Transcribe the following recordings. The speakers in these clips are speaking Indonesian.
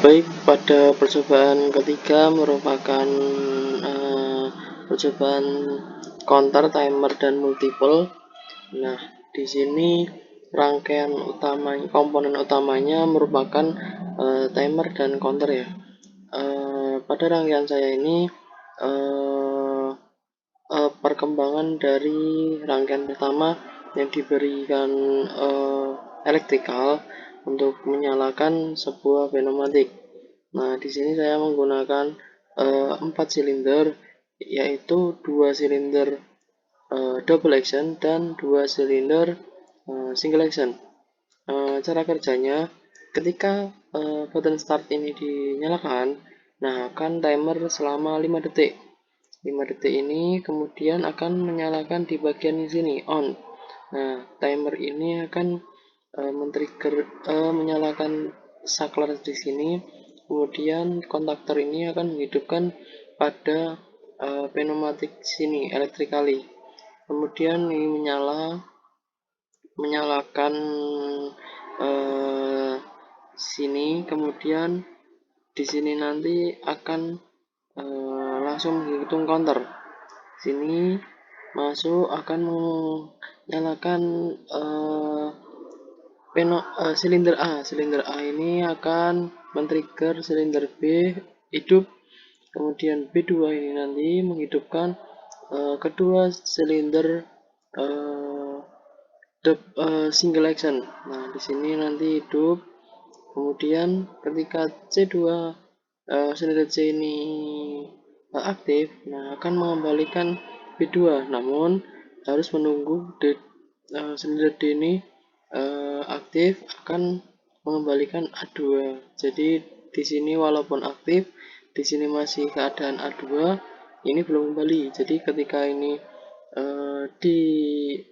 Baik, pada percobaan ketiga merupakan percobaan counter, timer, dan multiple. Nah, di sini rangkaian utama, komponen utamanya merupakan timer dan counter ya. Pada rangkaian saya ini eh, perkembangan dari rangkaian pertama yang diberikan elektrikal untuk menyalakan sebuah pneumatik. Nah, di sini saya menggunakan 4 silinder, yaitu 2 silinder double action dan 2 silinder single action. Cara kerjanya, ketika button start ini dinyalakan, nah akan timer selama 5 detik. 5 detik ini kemudian akan menyalakan di bagian sini on. Nah, timer ini akan men-trigger menyalakan saklar di sini. Kemudian kontaktor ini akan menghidupkan pada pneumatik sini electrically. Kemudian ini menyalakan sini, kemudian di sini nanti akan langsung menghitung counter. Sini masuk akan menyalakan silinder A. Silinder A ini akan men-trigger silinder B hidup. Kemudian B2 ini nanti menghidupkan kedua silinder single action. Nah, di sini nanti hidup. Kemudian ketika C2 silinder C ini aktif, nah akan mengembalikan B2. Namun harus menunggu silinder D ini aktif, akan mengembalikan A2. Jadi di sini walaupun aktif, di sini masih keadaan A2, ini belum kembali. Jadi ketika ini di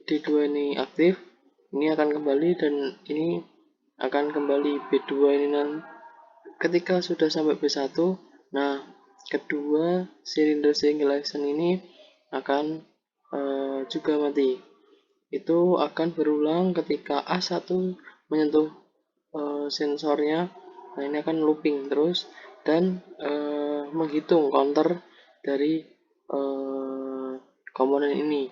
D2 ini aktif, ini akan kembali, dan ini akan kembali B2 ini nanti. Ketika sudah sampai B1, nah kedua silinder single action ini akan juga mati. Itu akan berulang ketika A1 menyentuh sensornya. Nah, ini akan looping terus dan menghitung counter dari komponen ini.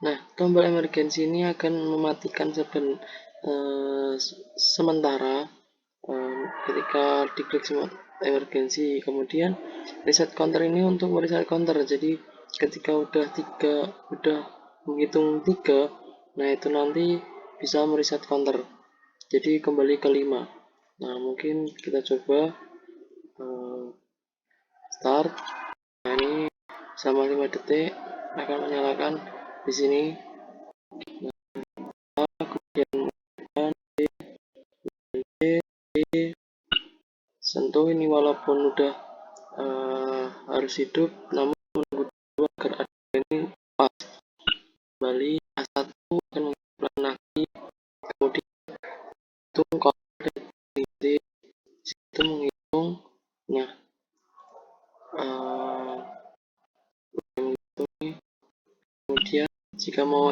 Nah, tombol emergency ini akan mematikan sementara ketika diklik emergency. Kemudian reset counter ini untuk mereset counter. Jadi ketika udah menghitung 3, nah itu nanti bisa mereset counter. Jadi kembali ke 5. Nah, mungkin kita coba start. Nah, ini sama 5 detik akan menyalakan di sini. Kemudian sentuh ini, walaupun udah harus hidup, namun menunggu agar ada ini pas kembali. A1 akan mengulang lagi, kemudian hitung counter di situ menghitung. Nah, kemudian jika mau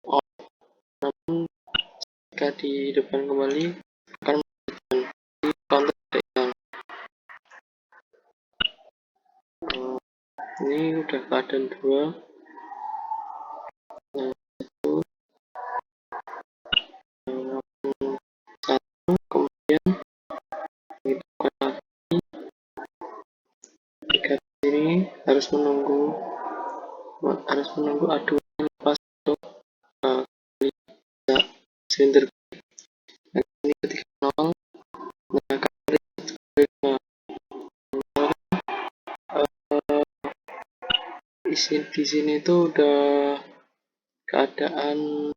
on, namun jika dihidupkan kembali akan di counter yang ini udah keadaan 2. Nah, satu, kemudian dihidupkan lagi. Jika ini harus menunggu A2 lepas untuk silinder. Nah, ini ketika 0, nah di sini tuh udah keadaan